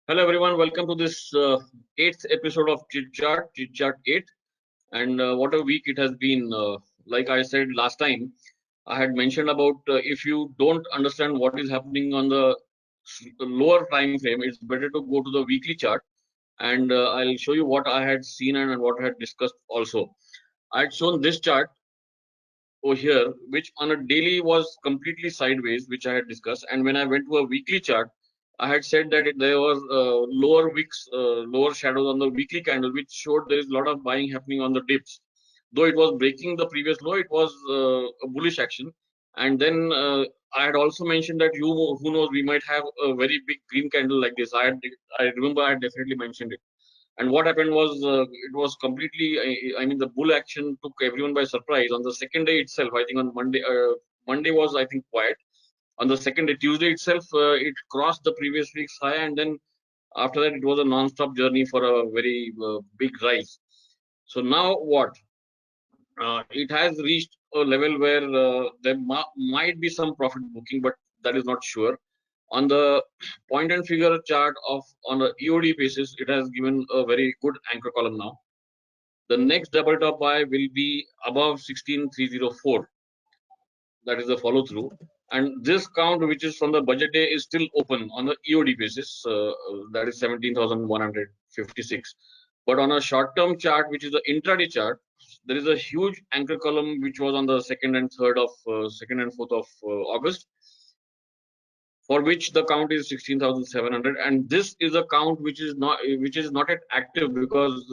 Hello everyone, welcome to this eighth episode of Chit Chat 8. And what a week it has been. Like I said last time, I had mentioned about if you don't understand what is happening on the lower time frame, it's better to go to the weekly chart. And I'll show you what I had seen and what I had discussed also. I had shown this chart over here, which on a daily was completely sideways, which I had discussed. And when I went to a weekly chart, I had said that there was lower wicks, lower shadows on the weekly candle, which showed there is a lot of buying happening on the dips. Though it was breaking the previous low, it was a bullish action. And then I had also mentioned that who knows, we might have a very big green candle like this. I remember I had definitely mentioned it. And what happened was it was completely. I mean, the bull action took everyone by surprise. On the second day itself, I think on Monday, Monday was I think quiet. On the second day, Tuesday itself, it crossed the previous week's high, and then after that, it was a non-stop journey for a very big rise. So now what? It has reached a level where there might be some profit booking, but that is not sure. On the point and figure chart of on a EOD basis, it has given a very good anchor column now. The next double top buy will be above 16304. That is the follow through. And this count, which is from the budget day, is still open on the EOD basis. That is 17,156. But on a short term chart, which is the intraday chart, there is a huge anchor column which was on the second and fourth of August, for which the count is 16,700, and this is a count which is not yet active because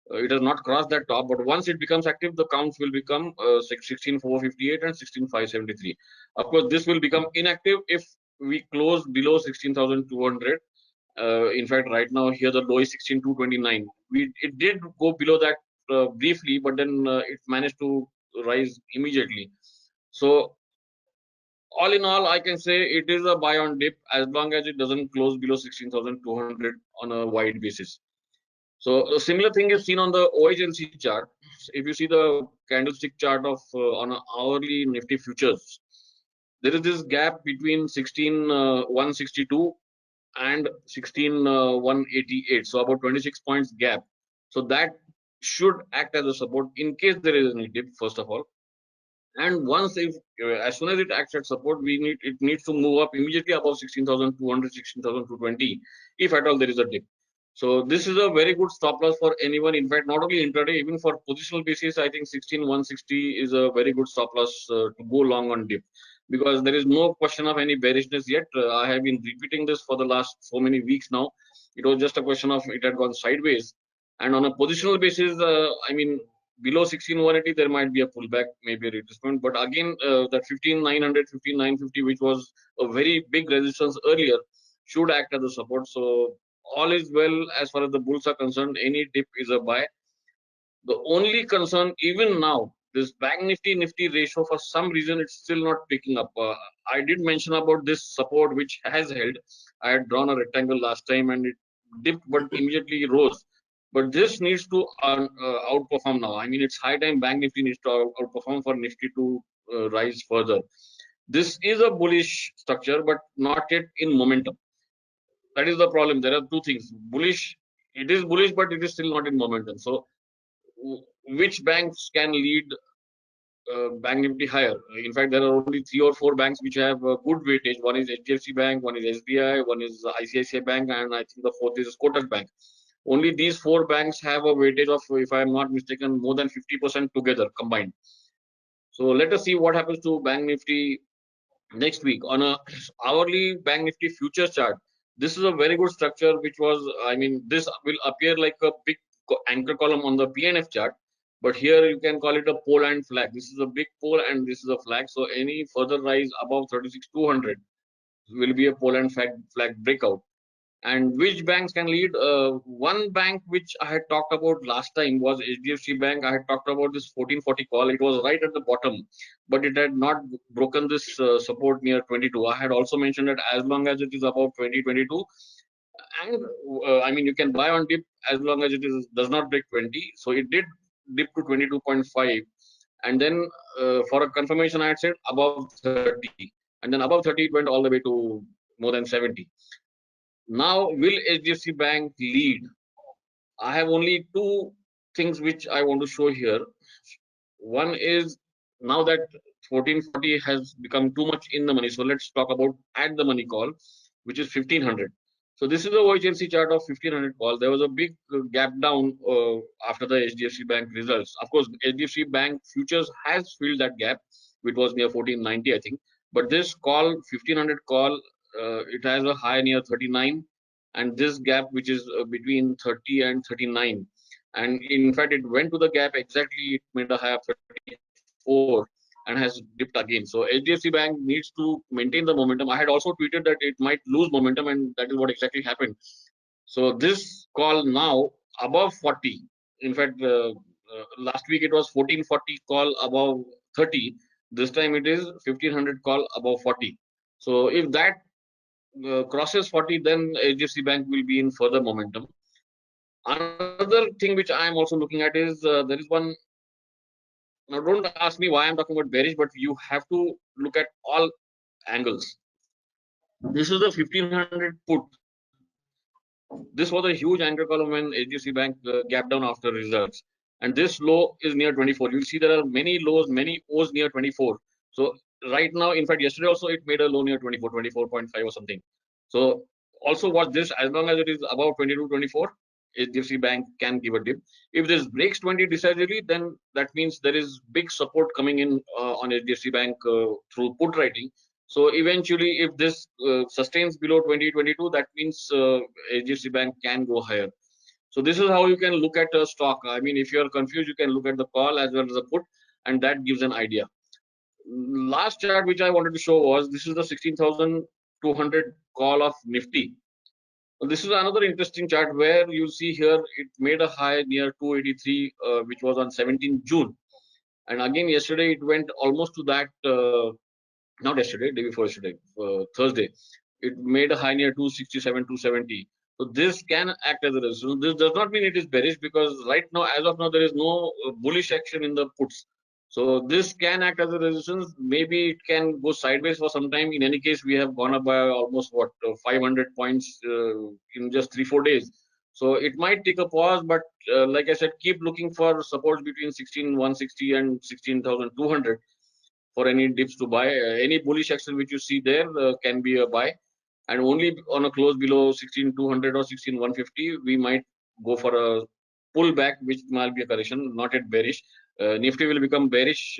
it has not crossed that top. But once it becomes active, the counts will become 16,458 and 16,573. Of course, this will become inactive if we close below 16,200. In fact, right now here the low is 16,229. It did go below that briefly, but then it managed to rise immediately. So all in all, I can say it is a buy on dip as long as it doesn't close below 16,200 on a wide basis. So a similar thing is seen on the OHLC chart. If you see the candlestick chart of on a hourly Nifty futures, there is this gap between 16,162 and 16,188. So about 26 points gap. So that should act as a support in case there is any dip, first of all. And once if as soon as it acts as support, it needs to move up immediately above 16,200, 16,220, if at all there is a dip. So this is a very good stop loss for anyone. In fact, not only intraday, even for positional basis, I think 16,160 is a very good stop loss to go long on dip, because there is no question of any bearishness yet. I have been repeating this for the last so many weeks now. It was just a question of it had gone sideways, and on a positional basis, I mean, below 16,180 there might be a pullback, maybe a retracement. But again, that 15,900, 15,950, which was a very big resistance earlier, should act as a support. So all is well as far as the bulls are concerned. Any dip is a buy. The only concern even now, this bank nifty ratio, for some reason it's still not picking up. I did mention about this support which has held. I had drawn a rectangle last time and it dipped but immediately rose. But this needs to outperform now. I mean, it's high time bank nifty needs to outperform for nifty to rise further. This is a bullish structure, but not yet in momentum. That is the problem. There are two things: bullish. It is bullish, but it is still not in momentum. So which banks can lead Bank Nifty higher? In fact, there are only three or four banks which have good weightage. One is HDFC Bank, one is SBI, one is ICICI Bank, and I think the fourth is Kotak Bank. Only these four banks have a weightage of, if I am not mistaken, more than 50% together combined. So let us see what happens to Bank Nifty next week. On a hourly Bank Nifty futures chart, this is a very good structure, which was, I mean, this will appear like a big anchor column on the PNF chart, but here you can call it a pole and flag. This is a big pole and this is a flag. So any further rise above 36,200 will be a pole and flag breakout. And which banks can lead? One bank which I had talked about last time was HDFC Bank. I had talked about this 1440 call. It was right at the bottom, but it had not broken this support near 22. I had also mentioned that as long as it is above 2022, and I mean, you can buy on dip as long as it does not break 20. So it did dip to 22.5, and then for a confirmation, I had said above 30, and then above 30 it went all the way to more than 70. Now, will HDFC Bank lead? I have only two things which I want to show here. One is, now that 1440 has become too much in the money, so let's talk about at the money call, which is 1500. So this is a OHLC chart of 1500 call. There was a big gap down after the HDFC Bank results. Of course, HDFC Bank futures has filled that gap, which was near 1490, I think. But this call, 1500 call, it has a high near 39, and this gap, which is between 30 and 39. And in fact, it went to the gap exactly, it made a high of 34 and has dipped again. So HDFC Bank needs to maintain the momentum. I had also tweeted that it might lose momentum, and that is what exactly happened. So this call now above 40. In fact, last week it was 1440 call above 30. This time it is 1500 call above 40. So if that crosses 40, then HDFC Bank will be in further momentum. Another thing which I am also looking at is there is one. Now, don't ask me why I'm talking about bearish, but you have to look at all angles. This is the 1500 put. This was a huge anchor column when HDFC Bank gapped down after results. And this low is near 24. You'll see there are many lows, many O's near 24. So right now, in fact, yesterday also it made a low near 24, 24.5 or something. So also watch this, as long as it is above 22, 24, HDFC Bank can give a dip. If this breaks 20 decisively, then that means there is big support coming in on HDFC Bank through put writing. So eventually, if this sustains below 2022, that means HDFC Bank can go higher. So this is how you can look at a stock. I mean, if you are confused, you can look at the call as well as the put, and that gives an idea. Last chart which I wanted to show was, this is the 16,200 call of Nifty. This is another interesting chart where you see here it made a high near 283, which was on 17 June. And again, yesterday it went almost to that, not yesterday, day before yesterday, Thursday. It made a high near 267, 270. So this can act as a resistance. This does not mean it is bearish, because right now, as of now, there is no bullish action in the puts. So this can act as a resistance. Maybe it can go sideways for some time. In any case, we have gone up by almost 500 points in just 3-4 days. So it might take a pause, but like I said, keep looking for supports between 16,160 and 16,200 for any dips to buy. Any bullish action which you see there can be a buy, and only on a close below 16,200 or 16,150 we might go for a pullback, which might be a correction, not at bearish. Nifty will become bearish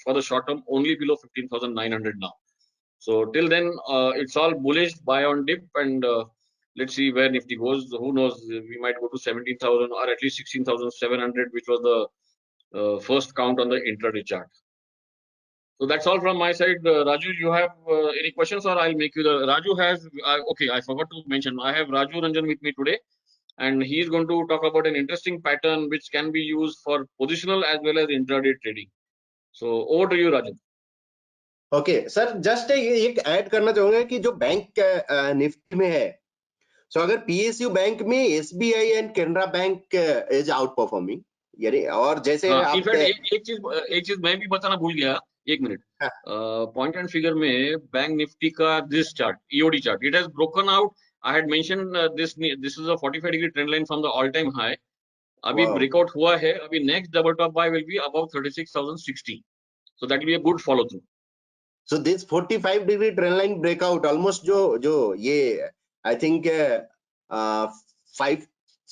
for the short term only below 15,900 now. So till then, it's all bullish, buy on dip, and let's see where Nifty goes. Who knows? We might go to 17,000 or at least 16,700, which was the first count on the intraday chart. So that's all from my side. Raju, you have any questions, or I'll make you the. Raju has, okay, I forgot to mention, I have Raju Ranjan with me today, and he is going to talk about an interesting pattern which can be used for positional as well as intraday trading. So over to you, Raju. Okay sir, just एक add करना चाहूंगा कि जो bank Nifty में है, सो अगर PSU bank में SBI and Canara bank is out performing, यानी, और जैसे हाँ, आप इनफैक्ट एक चीज मैं भी बताना भूल गया, एक मिनट. पॉइंट एंड फिगर में बैंक निफ्टी का this chart, EOD chart, it has broken out. I had mention this is a 45 degree trend line from the all time high. अभी ब्रेकआउट हुआ है. अभी next double top bye will be about 36,060. So that will be a good follow through. So this 45 degree trend line breakout almost जो ये I think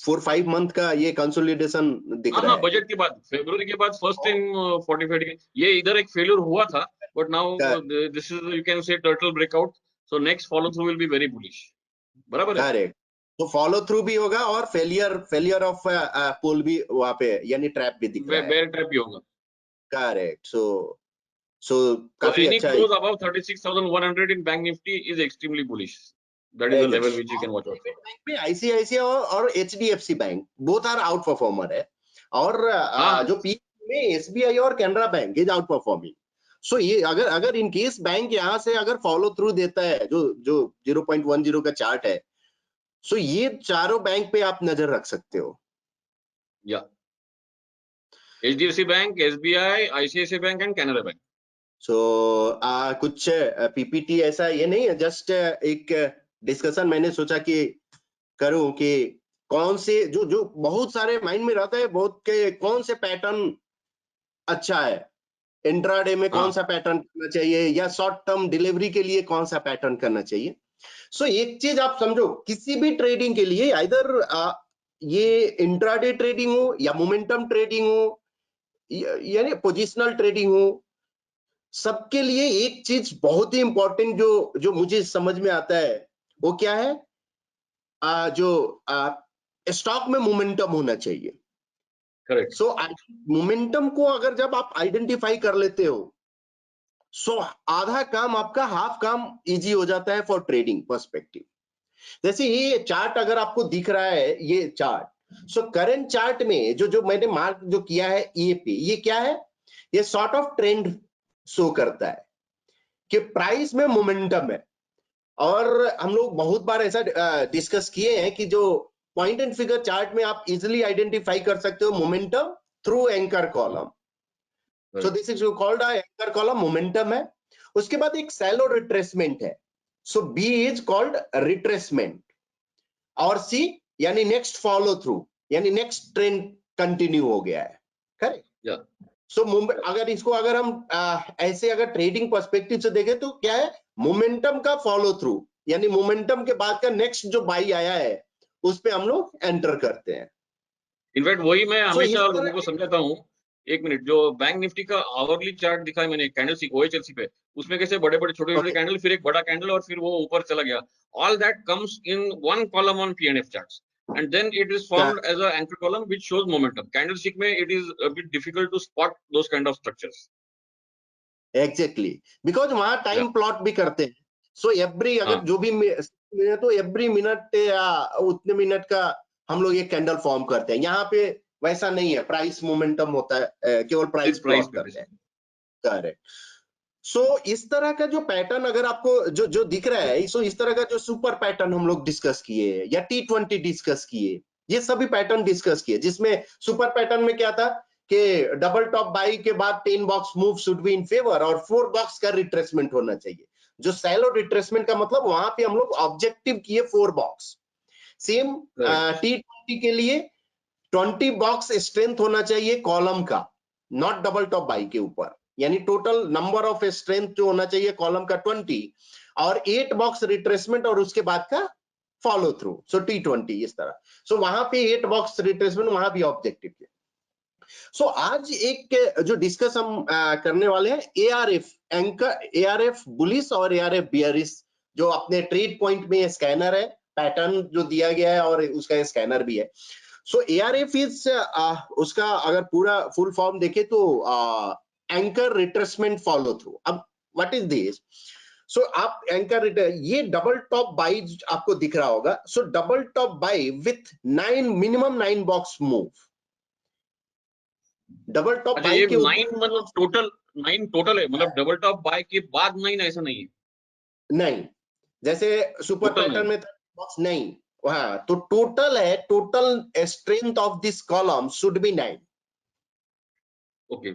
4-5 month का ये consolidation दिख रहा है. बजट के बाद, फरवरी के बाद फर्स्ट टाइम 45 डिग्री, ये इधर एक फेलियर हुआ था, but now this is, you can say, turtle breakout. So next follow through will be very bullish. बराबर है. करेक्ट. तो फॉलो थ्रू भी होगा और फेलियर ऑफ पुल भी वहां पे, यानी ट्रैप भी दिख रहा है. बेयर ट्रैप भी होगा. करेक्ट. सो काफी any अच्छा. close above 36,100 in bank nifty is extremely bullish. That is the level which you can watch out. Bank में आईसीआईसीआई और HDFC bank both are out performer है, और जो पी में एसबीआई और Canara bank is out performing. So ये अगर इन केस बैंक यहाँ से अगर फॉलो थ्रू देता है, जो 0.10 का चार्ट है, सो ये चारों बैंक पे आप नजर रख सकते हो. या HDFC bank, SBI, ICICI bank and Canara bank. So कुछ पीपीटी ऐसा ये नहीं है, जस्ट एक डिस्कशन मैंने सोचा कि करूं कि कौन से जो जो बहुत सारे माइंड में रहता है बहुत के कौन से पैटर्न अच्छा है, इंट्राडे में कौन हाँ सा पैटर्न करना चाहिए या शॉर्ट टर्म डिलीवरी के लिए कौन सा पैटर्न करना चाहिए। सो एक चीज आप समझो, किसी भी ट्रेडिंग के लिए आइदर ये इंट्राडे ट्रेडिंग हो या मोमेंटम ट्रेडिंग हो यानी पोजिशनल ट्रेडिंग हो, सबके लिए एक चीज बहुत ही इंपॉर्टेंट जो जो मुझे समझ में आता है वो क्या है, जो स्टॉक में मोमेंटम होना चाहिए। करेक्ट। सो मोमेंटम को अगर जब आप आइडेंटिफाई कर लेते हो, सो आधा काम आपका, हाफ काम इजी हो जाता है फॉर ट्रेडिंग पर्सपेक्टिव। जैसे ये चार्ट अगर आपको दिख रहा है, ये चार्ट, सो करंट चार्ट में जो जो मैंने मार्क जो किया है ये पे, ये क्या है, ये सॉर्ट ऑफ ट्रेंड शो करता है कि प्राइस में मोमेंटम है। और हम लोग बहुत बार ऐसा डिस्कस किए हैं कि जो पॉइंट एंड फिगर चार्ट में आप इजिली आइडेंटिफाई कर सकते हो momentum through anchor column. So this is called anchor column, momentum है। उसके बाद एक सैलो रिट्रेसमेंट है, सो बी इज कॉल्ड रिट्रेसमेंट, और सी यानी नेक्स्ट फॉलो थ्रू, यानी नेक्स्ट ट्रेंड कंटिन्यू हो गया है, करेक्ट। सो अगर इसको अगर हम ऐसे अगर ट्रेडिंग पर्सपेक्टिव से देखें तो क्या है, मोमेंटम का फॉलो थ्रू, यानी मोमेंटम के बाद का नेक्स्ट जो बाई आया है उस पे हम लोग एंटर करते हैं। इनफैक्ट वही मैं So, हमेशा लोगों को समझाता हूँ। एक मिनट, जो बैंक निफ्टी का आवरली चार्ट दिखा है मैंने कैंडलस्टिक ओएचएलसी पे, उसमें कैसे बड़े बड़े छोटे छोटे कैंडल, फिर एक बड़ा कैंडल और फिर वो ऊपर चला गया, all that comes in one column on PNF charts and then it is formed as a anchor column which shows momentum. Candlestick में it is a bit difficult to spot those kind of structures. Exactly, because वहां time plot भी करते हैं। So every अगर जो भी तो every minute या उतने मिनट का हम लोग ये कैंडल फॉर्म करते हैं। यहाँ पे वैसा नहीं है, प्राइस मोमेंटम होता है, केवल प्राइस प्लॉट करते हैं, करेक्ट। सो इस तरह का जो पैटर्न अगर आपको जो जो दिख रहा है, सो इस तरह का जो सुपर पैटर्न हम लोग डिस्कस किए या T20 डिस्कस किए, ये सभी पैटर्न डिस्कस किए, जिसमें सुपर पैटर्न में क्या था कि डबल टॉप बाई के बाद 10 box move should be in favour और 4 बॉक्स का रिट्रेसमेंट होना चाहिए। जो सैलो रिट्रेसमेंट का मतलब वहां पे हम लोग ऑब्जेक्टिव किए 4 बॉक्स। सेम T20 के लिए 20 बॉक्स स्ट्रेंथ होना चाहिए कॉलम का, नॉट डबल टॉप बाई के ऊपर, यानी टोटल नंबर ऑफ स्ट्रेंथ जो होना चाहिए कॉलम का 20 और 8 बॉक्स रिट्रेसमेंट और उसके बाद का फॉलो थ्रू। सो T20 इस तरह। सो वहां पे 8 बॉक्स रिट्रेसमेंट, वहां भी ऑब्जेक्टिव है। सो आज एक जो डिस्कस हम करने वाले हैं ARF एंकर, ARF बुलिश और ARF बियरिश, जो अपने ट्रेड पॉइंट में स्कैनर है, पैटर्न जो दिया गया है और उसका स्कैनर भी है। सो ARF इज उसका अगर पूरा फुल फॉर्म देखे तो एंकर रिट्रेसमेंट फॉलो थ्रू। अब व्हाट इज दिस? सो आप एंकर, ये डबल टॉप बाई आपको दिख रहा होगा। सो double top by with 9 minimum 9 box move, double top अच्छा, बाई ये के 9 मतलब टोटल 9 टोटल है, मतलब डबल टॉप बाय के बाद 9 ऐसा नहीं है? नहीं, जैसे सुपर पैटर्न में बॉक्स नहीं, हाँ, तो टोटल है, total strength of this column should be 9। Okay.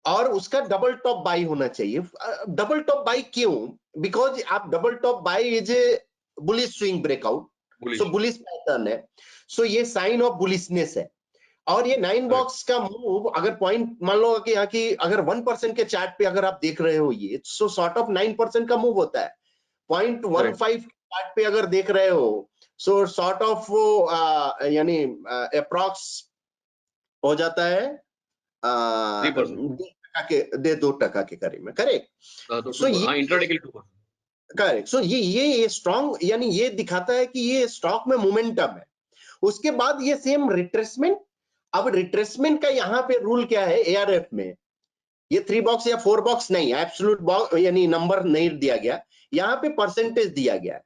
और उसका डबल टॉप बाई होना चाहिए। डबल टॉप बाई क्यों? बिकॉज आप double top by is a bullish swing breakout, so bullish pattern है, सो ये साइन ऑफ बुलिशनेस है। और ये 9 बॉक्स का मूव अगर पॉइंट मान लो कि यहाँ की अगर 1% के चार्ट पे अगर आप देख रहे हो ये, सो सॉर्ट ऑफ 9% का मूव होता है। 0.15 चार्ट पे अगर देख रहे हो, सो सॉर्ट ऑफ वो यानी अप्रॉक्स हो जाता है 2% के करीब में, करेक्ट। सो ये इंट्राडे के लिए 2%। करेक्ट। सो ये स्ट्रॉन्ग, यानी ये दिखाता है कि ये स्टॉक में मोमेंटम है। उसके बाद ये सेम रिट्रेसमेंट। अब रिट्रेसमेंट का यहाँ पे रूल क्या है ARF में, ये 3 बॉक्स या 4 बॉक्स नहीं है, एब्सोल्यूट बॉक्स यानी नंबर नहीं दिया गया, यहाँ पे परसेंटेज दिया गया है।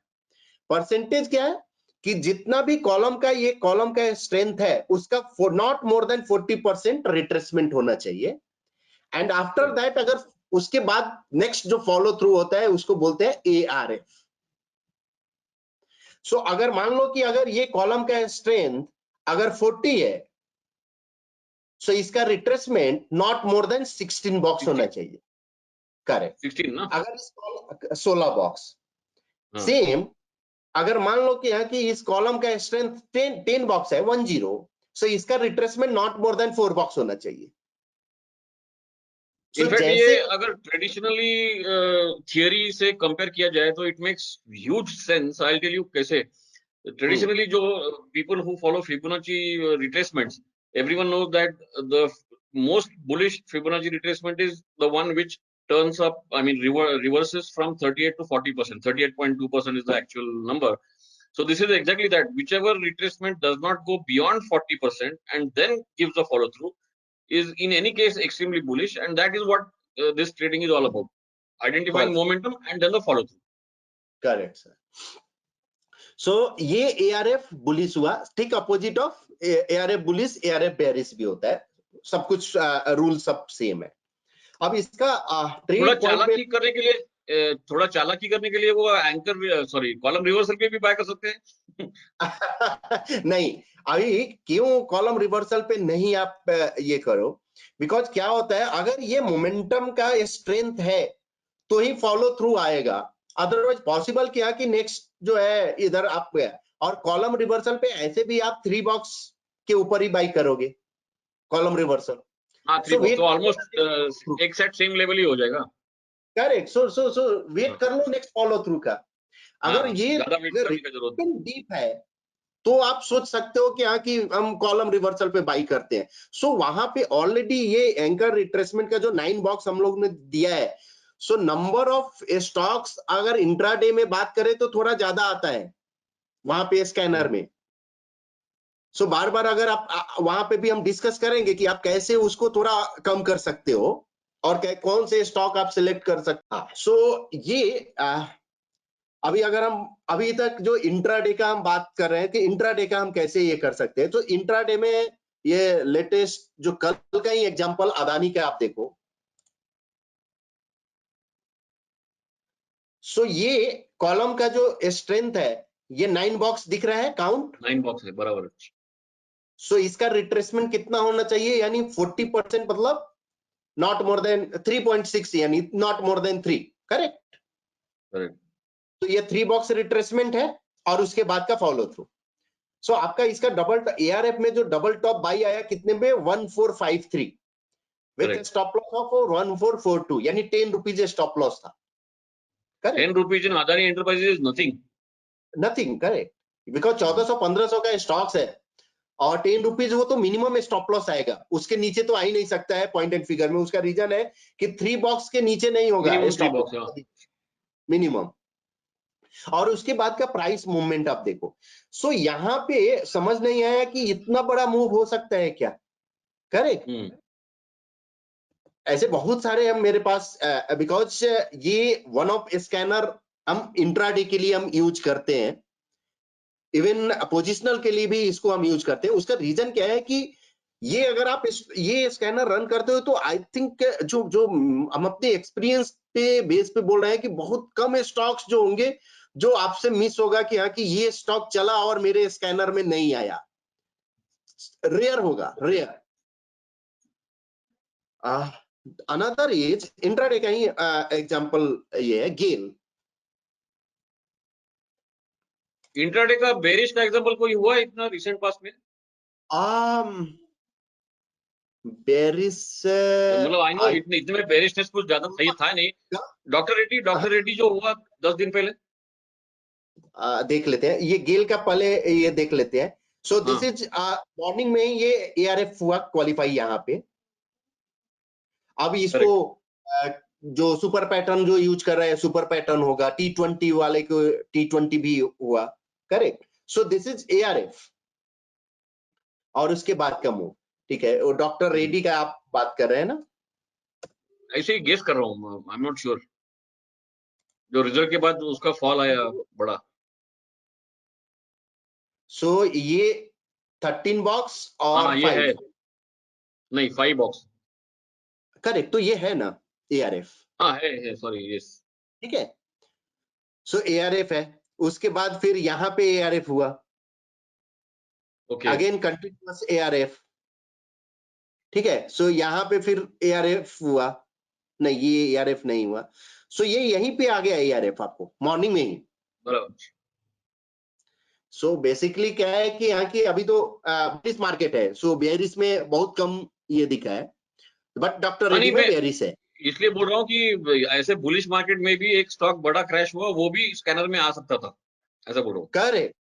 परसेंटेज क्या है कि जितना भी कॉलम का, ये कॉलम का स्ट्रेंथ है उसका नॉट मोर देन 40% रिट्रेसमेंट होना चाहिए। एंड आफ्टर दैट अगर उसके बाद नेक्स्ट जो फॉलो थ्रू होता है उसको बोलते हैं ARF। सो अगर मान लो कि अगर ये कॉलम का स्ट्रेंथ अगर 40 है, सो इसका retracement not more then 16 box होना चाहिए, करेक्ट। 16 ना? अगर इस 16 बॉक्स, सेम अगर मान लो कि यहाँ की इस कॉलम का स्ट्रेंथ 10 बॉक्स है 10, सो इसका retracement not more then 4 box होना चाहिए। सो इनफैक्ट ये जैसे अगर ट्रेडिशनली थियरी से कंपेयर किया जाए तो it makes huge sense. I tell you कैसे। ट्रेडिशनली जो people who follow Fibonacci retracements, everyone knows that the most bullish Fibonacci retracement is the one which turns up, I mean, reverses from 38 to 40%. 38.2% is the actual number. So this is exactly that. Whichever retracement does not go beyond 40% and then gives a follow through is in any case extremely bullish, and that is what this trading is all about. Identifying momentum and then the follow through. Correct sir. So ये ARF bullish हुआ, ठीक opposite of ARF bullish ARF bearish भी होता है, सब कुछ rule सब same है। अब इसका थोड़ा ट्रेड पॉइंट चालाकी करने के लिए थोड़ा चालाकी करने के लिए वो एंकर सॉरी कॉलम रिवर्सल पे भी बाय कर सकते हैं। नहीं, अभी क्यों कॉलम रिवर्सल पे नहीं आप ये करो, बिकॉज क्या होता है अगर ये मोमेंटम का स्ट्रेंथ है तो ही फॉलो थ्रू आएगा, अदरवाइज पॉसिबल क्या कि नेक्स्ट जो है इधर आप गया। और कॉलम रिवर्सल पे ऐसे भी आप 3 बॉक्स के ऊपर ही बाई करोगे कॉलम रिवर्सल। हाँ 3 बॉक्स तो ऑलमोस्ट एक सेट सेम लेवल ही हो जाएगा। करेक्ट। सो वेट कर लो नेक्स्ट फॉलो थ्रू का। अगर ये ज्यादा वेट करने की जरूरत नहीं। डीप है तो आप सोच सकते हो कि हाँ कि हम कॉलम रिवर्सल पे बाई करते हैं। सो वहां पे ऑलरेडी ये एंकर रिट्रेसमेंट का जो 9 बॉक्स हम लोग ने दिया है, सो नंबर ऑफ स्टॉक्स अगर इंट्राडे में बात करें तो थोड़ा ज्यादा आता है वहां पे स्कैनर में। सो बार बार अगर आप वहां पे भी हम डिस्कस करेंगे कि आप कैसे उसको थोड़ा कम कर सकते हो और कौन से स्टॉक आप सिलेक्ट कर सकते हैं। सो ये अभी अगर हम अभी तक जो इंट्राडे का हम बात कर रहे हैं कि इंट्राडे का हम कैसे ये कर सकते हैं, तो इंट्राडे में ये लेटेस्ट जो कल का ही एग्जांपल अदानी का आप देखो। सो ये कॉलम का जो स्ट्रेंथ है ये 9 बॉक्स दिख रहा है, काउंट 9 बॉक्स है बराबर। सो इसका रिट्रेसमेंट कितना होना चाहिए, यानी 40%, मतलब नॉट मोर देन 3.6, यानी नॉट मोर देन 3। करेक्ट। तो ये 3 बॉक्स रिट्रेसमेंट है और उसके बाद का फॉलो थ्रू। सो आपका इसका डबल एआरएफ में जो डबल टॉप बाई आया कितने में, 1453 विद स्टॉप लॉस ऑफ 1442, यानी 10 रुपीज स्टॉप लॉस था। Correct. 10 rupees in Adani enterprises is nothing. Correct, because 1400-1500 का स्टॉक्स है और 10 रुपीज वो तो मिनिमम स्टॉप लॉस आएगा, उसके नीचे तो आ ही नहीं सकता है पॉइंट एंड फिगर में। उसका रीजन है कि 3 बॉक्स के नीचे नहीं होगा स्टॉप लॉस मिनिमम। और उसके बाद का प्राइस मूवमेंट आप देखो। सो यहाँ पे समझ नहीं आया कि इतना बड़ा मूव हो सकता है क्या। करेक्ट। ऐसे बहुत सारे हम मेरे पास, बिकॉज ये वन ऑफ स्कैनर हम इंट्राडे के लिए हम यूज करते हैं, इवन पोजिशनल के लिए भी इसको हम यूज करते हैं। उसका रीजन क्या है कि ये अगर आप ये स्कैनर रन करते हो तो आई थिंक जो जो हम अपने एक्सपीरियंस पे बेस पे बोल रहे हैं कि बहुत कम स्टॉक्स जो होंगे जो आपसे मिस होगा कि हाँ कि ये स्टॉक चला और मेरे स्कैनर में नहीं आया, रेयर होगा, रेयर। अनदर इज इंट्राडे का ही एग्जांपल ये है गेल। इंट्राडे का बेरिश का एग्जांपल कोई हुआ है इतना रिसेंट पास्ट में? बेरिश मतलब आई नो इतने में बेरिशनेस कुछ ज्यादा सही था नहीं। डॉक्टर रेड्डी जो हुआ 10 दिन पहले, देख लेते हैं, ये गेल का पहले ये देख लेते हैं। सो दिस इज मॉर्निंग में ही ये एआरएफ हुआ क्वालिफाई यहाँ पे। अब इसको जो सुपर पैटर्न जो यूज कर रहे हैं सुपर पैटर्न होगा, T20 वाले को T20 भी हुआ। Correct. So this is ARF और उसके बाद का मूव। ठीक है, वो डॉक्टर रेड्डी का आप बात कर रहे हैं ना? ऐसे ही गेस कर रहा हूँ, आई एम नॉट श्योर। जो रिजल्ट के बाद उसका फॉल आया बड़ा। सो ये 13 बॉक्स और ये 5 है नहीं 5 बॉक्स। करेक्ट, तो ये है ना एआरएफ। है सॉरी यस। ठीक है, सो एआरएफ है। उसके बाद फिर यहाँ पे एआरएफ हुआ, अगेन कंटिन्यूअस एआरएफ। ठीक है, सो यहाँ पे फिर एआरएफ हुआ, नहीं ये एआरएफ नहीं हुआ। सो ये यहीं पे आ गया एआरएफ आपको मॉर्निंग में ही। बराबर। सो बेसिकली क्या है कि यहाँ की अभी तो बुलिश मार्केट है, सो बेयरिश में बहुत कम ये दिखा है, बट डॉक्टर हाँ रेड्डी नहीं, में मैं बेयरिश है। इसलिए बोल रहा हूँ कि ऐसे बुलिश मार्केट में भी एक स्टॉक बड़ा क्रैश हुआ, वो भी स्कैनर में आ सकता था, ऐसा बोल रहा हूँ। करेक्ट।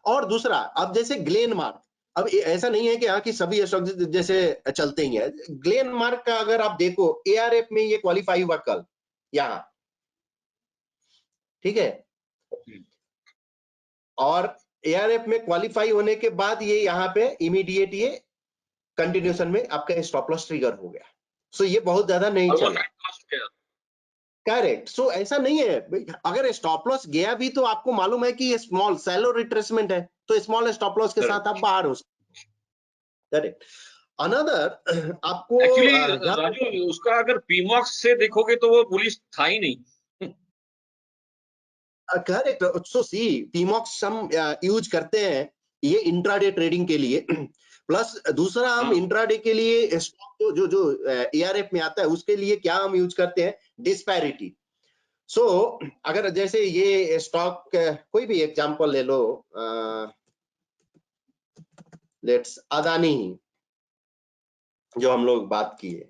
और दूसरा, अब जैसे ग्लेन मार्क, अब ऐसा नहीं है कि यहाँ की सभी स्टॉक जैसे चलते ही है। ग्लेन मार्क का अगर आप देखो, एआरएफ में ये क्वालिफाई हुआ कल यहाँ, ठीक है, और एआरएफ में क्वालिफाई होने के बाद ये यहाँ पे इमीडिएट ये कंटिन्यूशन में आपका स्टॉप लॉस ट्रिगर हो गया। सो ये बहुत ज्यादा नहीं चला। करेक्ट। सो ऐसा नहीं है, अगर स्टॉप लॉस गया भी तो आपको मालूम है कि ये स्मॉल सैलो रिट्रेसमेंट है, तो स्मॉल स्टॉप लॉस के साथ आप बाहर हो सकते। करेक्ट। अनदर आपको एक्चुअली राजू, उसका अगर पीमॉक्स से देखोगे तो वो बुलिश था ही नहीं। करेक्ट। सो सी, पीमॉक्स हम यूज करते हैं ये इंट्राडे ट्रेडिंग के लिए, प्लस दूसरा हम इंट्राडे के लिए स्टॉक जो जो एआरएफ में आता है उसके लिए क्या हम यूज करते हैं, डिस्पैरिटी। सो अगर जैसे ये स्टॉक कोई भी एग्जांपल ले लो, लेट्स अदानी ही जो हम लोग बात किए,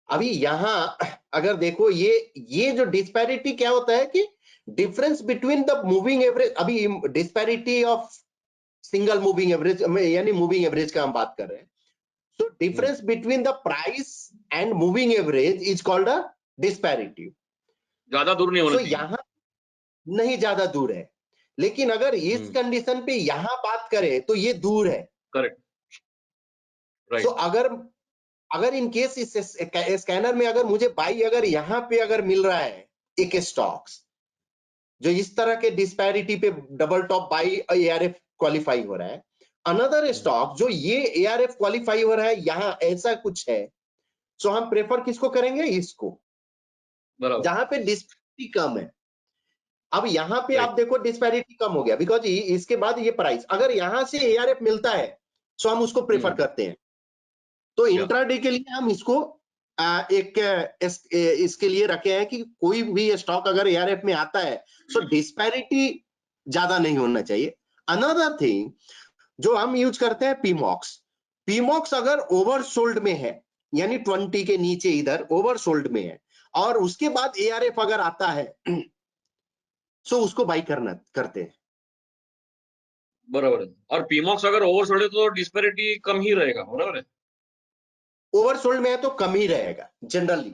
अभी यहां अगर देखो ये जो डिस्पैरिटी क्या होता है कि difference between the moving average, अभी disparity of single moving average यानी मूविंग एवरेज का हम बात कर रहे हैं। So difference between the price and moving average is called a disparity. ज्यादा दूर नहीं होना सो चाहिए। यहां नहीं ज्यादा दूर है, लेकिन अगर इस कंडीशन पे यहां बात करें तो ये दूर है। करेक्ट, सो राइट। अगर इन केस इस स्कैनर में अगर मुझे बाई अगर यहां पे अगर मिल रहा है एक स्टॉक्स जो इस तरह के डिस्पैरिटी पे double top by ARF qualify हो रहा है, अनदर स्टॉक जो ये एआरएफ क्वालिफाई हो रहा है यहां ऐसा कुछ है, सो हम प्रेफर किसको करेंगे, इसको, बराबर, जहां पे डिस्पैरिटी कम है। अब यहां पे आप राइट। देखो डिस्पैरिटी कम हो गया, बिकॉज इसके बाद ये प्राइस अगर यहां से एआरएफ मिलता है सो हम उसको प्रेफर करते हैं। तो या इंट्राडे के लिए हम इसको एक इसके लिए रखे हैं कि कोई भी स्टॉक अगर एआरएफ में आता है सो डिस्पैरिटी ज्यादा नहीं होना चाहिए। अनदर थिंग जो हम यूज करते हैं, पीमॉक्स। पीमॉक्स अगर ओवरसोल्ड में है, यानी 20 के नीचे इधर ओवरसोल्ड में है, और उसके बाद एआरएफ अगर आता है सो उसको बाई करते हैं। बराबर है। और पीमॉक्स अगर ओवरसोल्ड है तो डिस्पैरिटी कम ही रहेगा, बराबर है। ओवरसोल्ड में है तो कम ही रहेगा जनरली,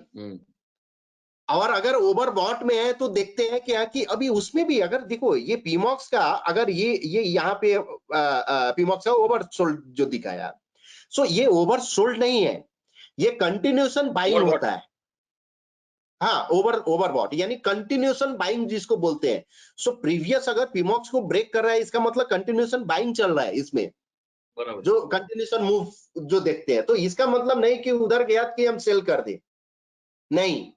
और अगर ओवरबॉट में है तो देखते हैं क्या कि अभी उसमें भी अगर देखो ये पीमॉक्स का अगर ये यहाँ पे पीमॉक्स का ओवरसोल्ड जो दिखाया, सो ये ओवरसोल्ड नहीं है, ये कंटिन्यूशन बाइंग ओवरबॉट। होता है। हाँ, ओवरबॉट यानी कंटिन्यूशन बाइंग जिसको बोलते हैं। सो प्रीवियस अगर पीमॉक्स को ब्रेक कर रहा है इसका मतलब कंटिन्यूशन बाइंग चल रहा है इसमें, बराबर। जो कंटिन्यूशन मूव जो देखते हैं, तो इसका मतलब नहीं कि उधर गया कि हम सेल कर दे, नहीं,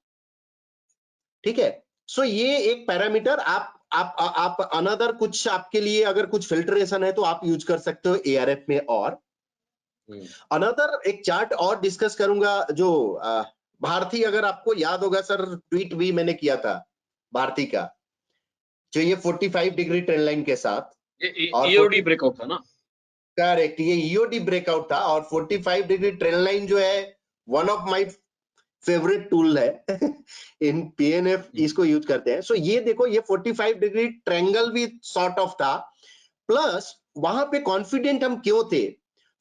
ठीक है। सो ये एक पैरामीटर आप अनदर कुछ आपके लिए अगर कुछ फिल्ट्रेशन है तो आप यूज कर सकते हो एआरएफ में। और अनदर एक चार्ट और डिस्कस करूंगा जो भारती, अगर आपको याद होगा सर, ट्वीट भी मैंने किया था भारती का, जो ये 45 डिग्री ट्रेंड लाइन के साथ ये और ईओडी ब्रेकआउट था ना। करेक्ट, ये ईओडी ब्रेकआउट था, और 45 डिग्री ट्रेंड लाइन जो है one of my favourite tool है इन पीएनएफ, इसको यूज करते हैं। सो ये देखो ये 45 डिग्री ट्रायंगल भी सॉर्ट ऑफ था, प्लस वहां पे कॉन्फिडेंट हम क्यों थे,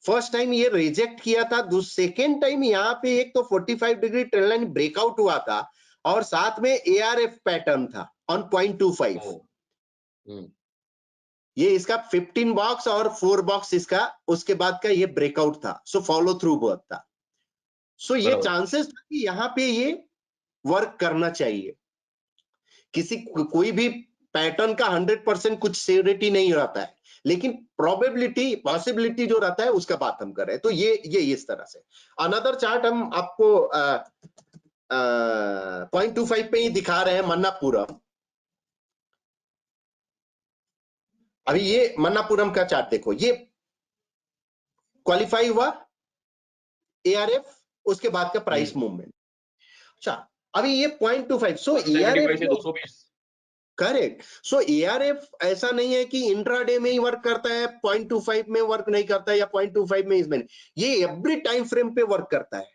फर्स्ट टाइम ये रिजेक्ट किया था, सेकेंड टाइम यहाँ पे एक तो 45 डिग्री ट्रेंड लाइन ब्रेकआउट हुआ था, और साथ में एआरएफ पैटर्न था ऑन 0.25। ये इसका 15 बॉक्स और 4 बॉक्स इसका उसके बाद का ये ब्रेकआउट था, सो फॉलो थ्रू बहुत था। सो ये बराबर। चांसेस था कि यहाँ पे ये वर्क करना चाहिए। किसी कोई भी पैटर्न का 100% कुछ श्योरिटी नहीं रहता है, लेकिन प्रोबेबिलिटी पॉसिबिलिटी जो रहता है उसका बात हम कर रहे हैं। तो ये इस तरह से अनदर चार्ट हम आपको 0.25 पे ही दिखा रहे हैं, मन्नापुरम। अभी ये मन्नापुरम का चार्ट देखो, ये क्वालिफाई हुआ एआरएफ, उसके बाद का प्राइस मूवमेंट। अच्छा, अभी ये 0.25, सो 175 एआरएफ से 220। करेक्ट। सो एआरएफ ऐसा नहीं है कि इंट्राडे में ही वर्क करता है, 0.25 में वर्क नहीं करता है, या 0.25 में इसमें, ये एवरी टाइम फ्रेम पे वर्क करता है।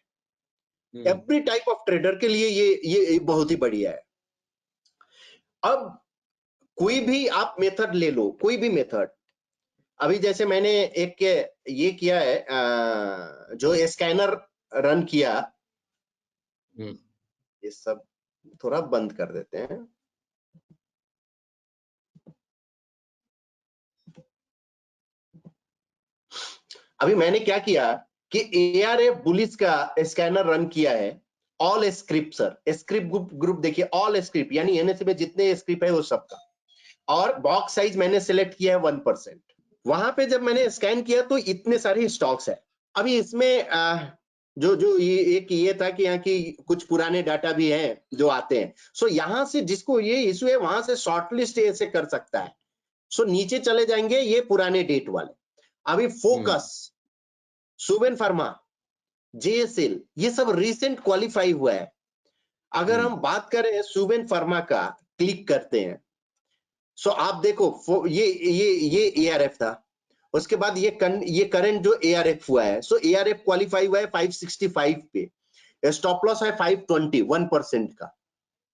एवरी टाइप ऑफ ट्रेडर के लिए ये बहुत ही बढ़िया है। अब कोई भी आप मेथड ले लो, कोई भी मेथड, अभी जैसे मैंने एक ये किया है, जो स्कैनर रन किया, ये सब थोड़ा बंद कर देते हैं। अभी मैंने क्या किया कि एआरएफ बुलिस का स्कैनर रन किया है, all script sir, script group देखिए, ऑल स्क्रिप्ट यानी एनएसए में जितने स्क्रिप्ट है वो सबका, और बॉक्स साइज मैंने सिलेक्ट किया है 1%। वहां पे जब मैंने स्कैन किया तो इतने सारे स्टॉक्स है। अभी इसमें जो ये एक ये था कि यहाँ की कुछ पुराने डाटा भी हैं जो आते हैं। सो यहाँ से जिसको ये इशू है वहां से शॉर्टलिस्ट ऐसे कर सकता है। सो नीचे चले जाएंगे, ये पुराने डेट वाले। अभी फोकस, सुवेन फार्मा, जेएसएल, ये सब रिसेंट क्वालिफाई हुआ है। अगर हम बात करें सुवेन फार्मा का, क्लिक करते हैं, सो आप देखो ये एआरएफ था, उसके बाद ये करंट जो एआरएफ हुआ है, सो एआरएफ क्वालिफाई हुआ है 565 पे, स्टॉप लॉस है 520, 1% का,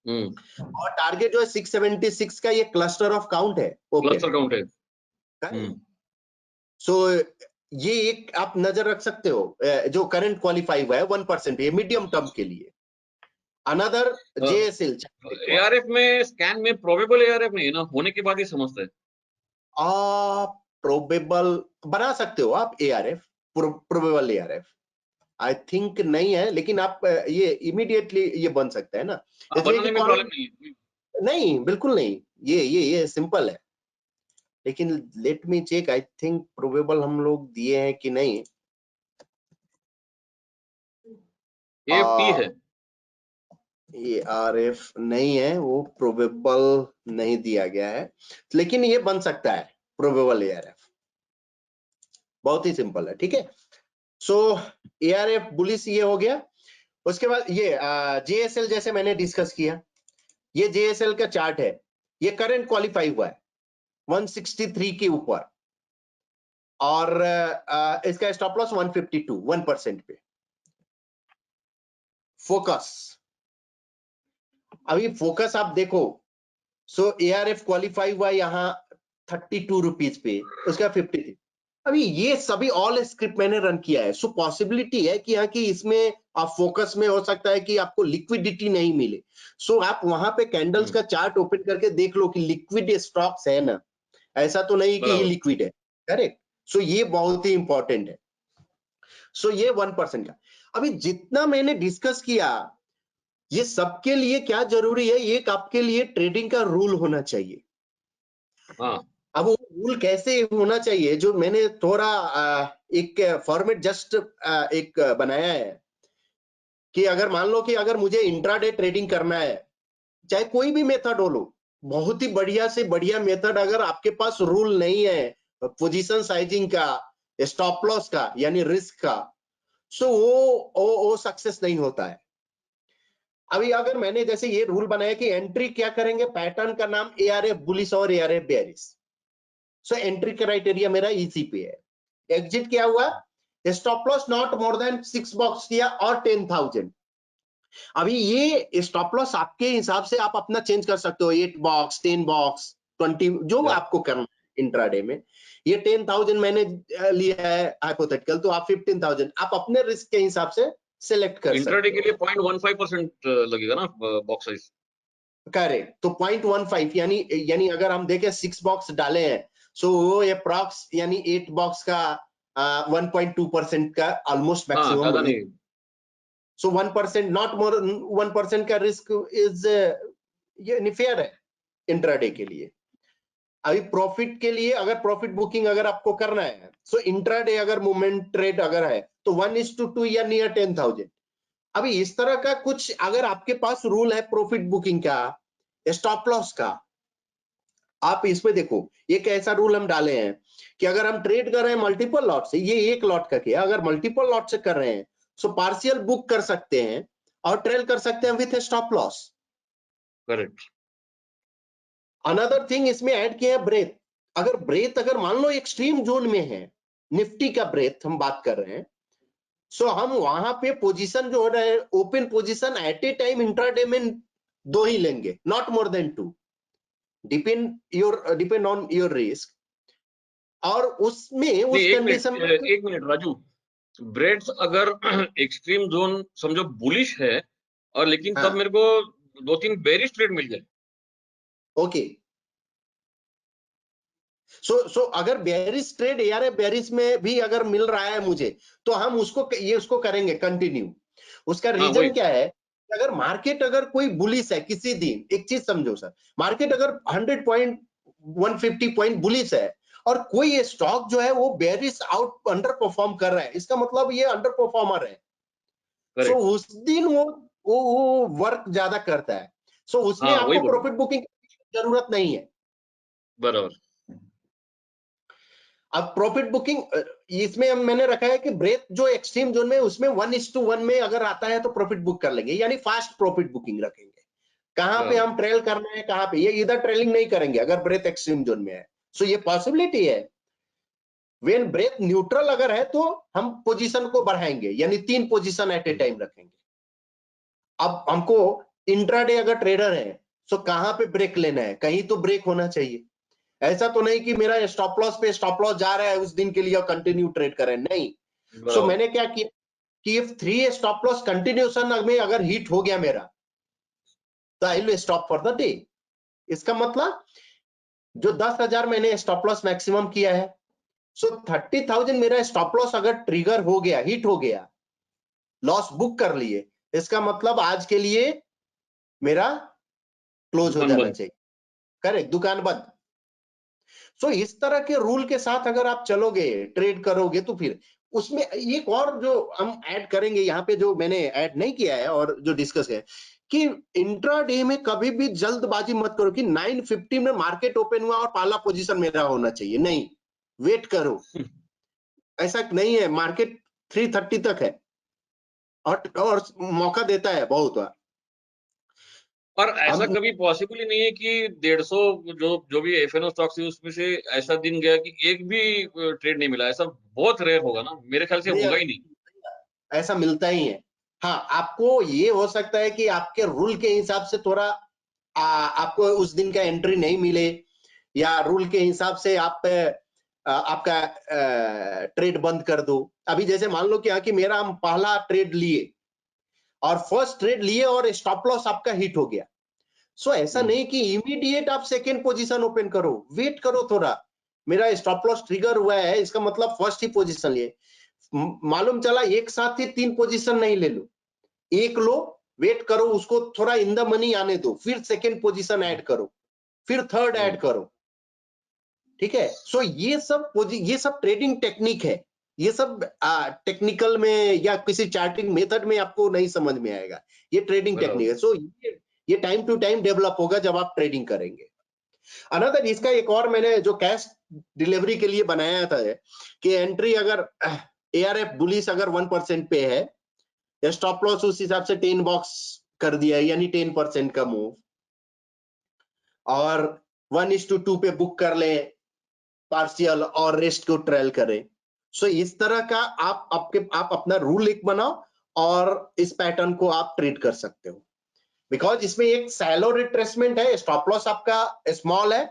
और टारगेट जो है 676 का, ये क्लस्टर ऑफ काउंट है, क्लस्टर काउंट है। सो ये एक आप नजर रख सकते हो, जो करंट क्वालिफाई हुआ है 1%, ये मीडियम टर्म के लिए। अनदर जेएसएल, एआरएफ में स्कैन में प्रोबेबल एआरएफ नहीं है ना, होने के बाद ही समझते हैं। प्रोबेबल बना सकते हो आप ARF, probable ARF I think नहीं है, लेकिन आप ये इमीडिएटली ये बन सकता है ना, बनने में प्रॉब्लम नहीं है। नहीं बिल्कुल नहीं, ये सिंपल है। लेकिन let me check, I think probable हम लोग दिए हैं कि नहीं। एएफटी है, एआरएफ नहीं है, वो प्रोबेबल नहीं दिया गया है, लेकिन ये बन सकता है प्रोबेबल एआरएफ, बहुत ही सिंपल है। ठीक है, सो एआरएफ बुलिस ये हो गया। उसके बाद ये जेएसएल, जैसे मैंने डिस्कस किया, ये जेएसएल का चार्ट है, ये करंट क्वालिफाई हुआ है 163 के ऊपर, और इसका स्टॉप लॉस 152, 1% पे। फोकस, अभी फोकस आप देखो, सो एआरएफ क्वालिफाई हुआ यहाँ 32 रुपीज पे, उसका 53। अभी ये सभी ऑल स्क्रिप्ट मैंने रन किया है, सो पॉसिबिलिटी है कि यहाँ की इसमें आप फोकस में हो सकता है कि आपको लिक्विडिटी नहीं मिले। सो आप वहां पे कैंडल्स का चार्ट ओपन करके देख लो कि लिक्विड स्टॉक्स है ना, ऐसा तो नहीं कि ये लिक्विड है। करेक्ट, सो ये बहुत ही इंपॉर्टेंट है। सो ये 1% का। अभी जितना मैंने डिस्कस किया, ये सबके लिए क्या जरूरी है, एक आपके लिए ट्रेडिंग का रूल होना चाहिए। अब वो रूल कैसे होना चाहिए, जो मैंने थोड़ा एक फॉर्मेट जस्ट एक बनाया है, कि अगर मान लो कि अगर मुझे इंट्राडे ट्रेडिंग करना है, चाहे कोई भी मेथड हो लो, बहुत ही बढ़िया से बढ़िया मेथड, अगर आपके पास रूल नहीं है पोजीशन साइजिंग का, स्टॉप लॉस का यानी रिस्क का, सो वो सक्सेस नहीं होता है। अभी अगर मैंने जैसे ये रूल बनाया कि एंट्री क्या करेंगे, पैटर्न का नाम एआरएफ बुलिश और ARF bearish, so entry criteria मेरा इसी पे है। एग्जिट क्या हुआ, stop loss not more then 6 box किया और 10,000। अभी ये स्टॉप लॉस आपके हिसाब से आप अपना चेंज कर सकते हो, 8 बॉक्स, 10 बॉक्स, 20, जो आपको करना है इंट्राडे में। ये 10,000 मैंने लिया है हाइपोथेटिकल, तो आप 15,000 आप अपने रिस्क के हिसाब से सिलेक्ट कर सकते हो। इंट्राडे के लिए 0.15% लगेगा ना बॉक्स साइज। करेक्ट, तो 0.15 यानी अगर हम देखें 6 बॉक्स डाले हैं, सो वो अप्रॉक्स यानी 8 बॉक्स का 1.2% का almost maximum. So 1%, not more 1% का रिस्क इज ये फेयर है इंट्राडे के लिए। अभी प्रॉफिट के लिए, अगर प्रॉफिट बुकिंग अगर आपको करना है, सो इंट्राडे अगर मूवमेंट ट्रेड अगर है तो 1:2 या नियर 10,000। अभी इस तरह का कुछ अगर आपके पास रूल है प्रॉफिट बुकिंग का, स्टॉप लॉस का, आप इसमें देखो एक ऐसा रूल हम डाले हैं कि अगर हम ट्रेड कर रहे हैं मल्टीपल लॉट से, ये एक लॉट का किया, अगर मल्टीपल लॉट से कर रहे हैं सो पार्शियल बुक कर सकते हैं और ट्रेल कर सकते हैं with stop loss. Correct. Another thing इसमें ऐड किया है ब्रेथ। अगर मान लो एक्सट्रीम जोन में है, निफ्टी का ब्रेथ हम बात कर रहे हैं, सो हम वहां पे पोजीशन जो हो रहा है, open position at a time intraday में 2 ही लेंगे, not more than 2, depend on your risk. और उसमें उस कंडीशन में एक मिनट राजू, ब्रेड्स अगर एक्सट्रीम जोन समझो बुलिश है और लेकिन तब हाँ, मेरे को 2-3 बेरिश ट्रेड मिल गए, ओके। सो अगर बेरिस ट्रेड एआरएफ बेरिस में भी अगर मिल रहा है मुझे, तो हम उसको करेंगे कंटिन्यू। उसका हाँ वही। रीजन क्या है? अगर मार्केट अगर कोई बुलिश है किसी दिन, एक चीज समझो सर, मार्केट अगर 100 पॉइंट 150 पॉइंट बुलिश है और कोई स्टॉक जो है वो बेरिस आउट अंडर परफॉर्म कर रहा है, इसका मतलब ये अंडर परफॉर्मर है। So correct. उस दिन वो वर्क ज्यादा करता है। सो उसमें हाँ वही आपको बोल रहा हूँ। प्रॉफिट बुकिंग की जरूरत नहीं है। बराबर। अब प्रॉफिट बुकिंग इसमें मैंने रखा है कि ब्रेथ जो एक्सट्रीम जोन में, उसमें 1:1 में अगर आता है तो प्रॉफिट बुक कर लेंगे, यानी फास्ट प्रॉफिट बुकिंग रखेंगे। कहां पे हाँ हम ट्रेल करना है, कहां पे, ये इधर ट्रेलिंग नहीं करेंगे अगर ब्रेथ एक्सट्रीम जोन में है। सो ये पॉसिबिलिटी है। वेन ब्रेथ न्यूट्रल अगर है तो हम पोजीशन को बढ़ाएंगे, यानी 3 पोजीशन एट ए टाइम रखेंगे। अब हमको इंट्राडे अगर ट्रेडर है, सो कहां पे ब्रेक लेना है, कहीं तो ब्रेक होना चाहिए। ऐसा तो नहीं कि मेरा स्टॉप लॉस पे स्टॉप लॉस जा रहा है उस दिन के लिए और कंटिन्यू ट्रेड करें, नहीं। सो बराबर। मैंने क्या किया कि इफ 3 स्टॉप लॉस कंटिन्यूशन में अगर हिट हो गया मेरा, तो I will stop for the day. इसका मतलब जो 10,000 मैंने स्टॉप लॉस मैक्सिमम किया है, सो 30,000 मेरा स्टॉप लॉस अगर ट्रिगर हो गया, हिट हो गया, लॉस बुक कर लिए, इसका मतलब आज के लिए मेरा क्लोज हो दुकान जाना बंद। चाहिए। करेक्ट, दुकान बंद। सो इस तरह के रूल के साथ अगर आप चलोगे, ट्रेड करोगे, तो फिर उसमें एक और जो हम ऐड करेंगे यहाँ पे, जो मैंने ऐड नहीं किया है और जो डिस्कस है, कि इंट्राडे में कभी भी जल्दबाजी मत करो कि 9:50 में मार्केट ओपन हुआ और पहला पोजीशन मेरा होना चाहिए, नहीं। वेट करो। ऐसा नहीं है, मार्केट 3:30 तक है और मौका देता है बहुत बार। और ऐसा हम कभी पॉसिबल ही नहीं है कि 150 जो भी एफएनओ स्टॉक्स है उसमें से ऐसा दिन गया कि एक भी ट्रेड नहीं मिला, ऐसा बहुत रेयर होगा ना, मेरे ख्याल से होगा ही नहीं। ऐसा मिलता ही है। हाँ, आपको ये हो सकता है कि आपके रूल के हिसाब से थोड़ा आपको उस दिन का एंट्री नहीं मिले, या रूल के हिसाब से आपका ट्रेड बंद कर दो। अभी जैसे मान लो क्या कि मेरा हम पहला ट्रेड लिए और फर्स्ट ट्रेड लिए और स्टॉप लॉस आपका हिट हो गया, सो ऐसा नहीं कि इमीडिएट आप सेकेंड पोजीशन ओपन करो, वेट करो थोड़ा। मेरा स्टॉप लॉस ट्रिगर हुआ है, इसका मतलब फर्स्ट ही पोजीशन लिए, मालूम चला एक साथ ही 3 पोजीशन नहीं ले लो, एक लो, वेट करो, उसको थोड़ा इन द मनी आने दो, फिर सेकेंड पोजीशन ऐड करो, फिर थर्ड ऐड करो। ठीक है। सो ये सब ट्रेडिंग टेक्निक है। ये सब टेक्निकल में या किसी चार्टिंग मेथड में आपको नहीं समझ में आएगा, ये ट्रेडिंग टेक्निक बराबर। है। सो ये टाइम टू टाइम डेवलप होगा जब आप ट्रेडिंग करेंगे। अनदर इसका एक और मैंने जो कैश डिलीवरी के लिए बनाया था है, कि एंट्री अगर एआरएफ बुलिस अगर 1% पे है, स्टॉप लॉस उस हिसाब से 10 बॉक्स कर दिया है, यानी 10% का मूव, और 1:2 पे बुक कर ले पार्शियल और रेस्ट को ट्रेल करें। सो इस तरह का आप अपना रूल एक बनाओ और इस पैटर्न को आप ट्रेड कर सकते हो। बिकॉज इसमें एक सैलो रिट्रेसमेंट है, स्टॉप लॉस आपका स्मॉल है,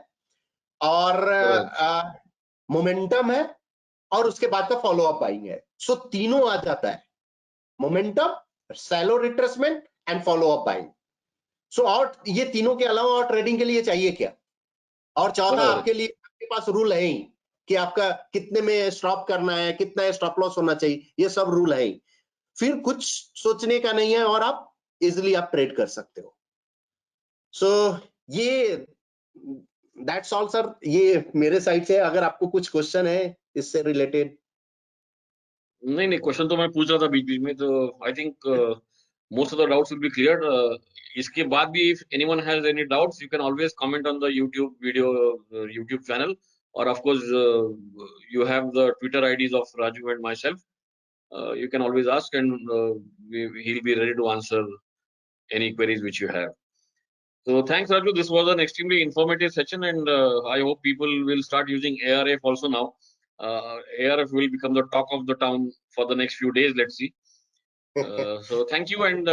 और बराबर। मोमेंटम है, और उसके बाद का फॉलो अप बाइंग है। सो तीनों आ जाता है, momentum, shallow retracement and follow up buying. So और ये तीनों के अलावा और ट्रेडिंग के लिए चाहिए क्या? और चौथा बराबर है। आपके लिए, आपके पास रूल है ही कि आपका कितने में स्टॉप करना है, कितना स्टॉप लॉस होना चाहिए, ये सब रूल है ही। फिर कुछ सोचने का नहीं है और आप इजिली आप ट्रेड कर सकते हो। सो ये दैट्स ऑल सर, ये मेरे साइड से। अगर आपको कुछ क्वेश्चन है इससे रिलेटेड। नहीं नहीं, क्वेश्चन तो मैं पूछ रहा था बीच बीच में, तो I think most of the doubts will be clear. इसके बाद भी if anyone has any doubts you can always comment on the YouTube video, YouTube channel, और of course you have the Twitter IDs of Raju and myself. You can always ask, and he'll be ready to answer any queries which you have. So thanks, Raju. This was an extremely informative session, and I hope people will start using ARF also now. ARF will become the talk of the town for the next few days. Let's see. So thank you, and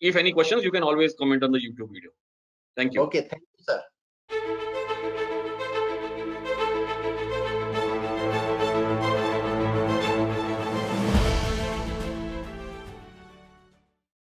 if any questions, you can always comment on the YouTube video. Thank you. Okay, thank you, sir.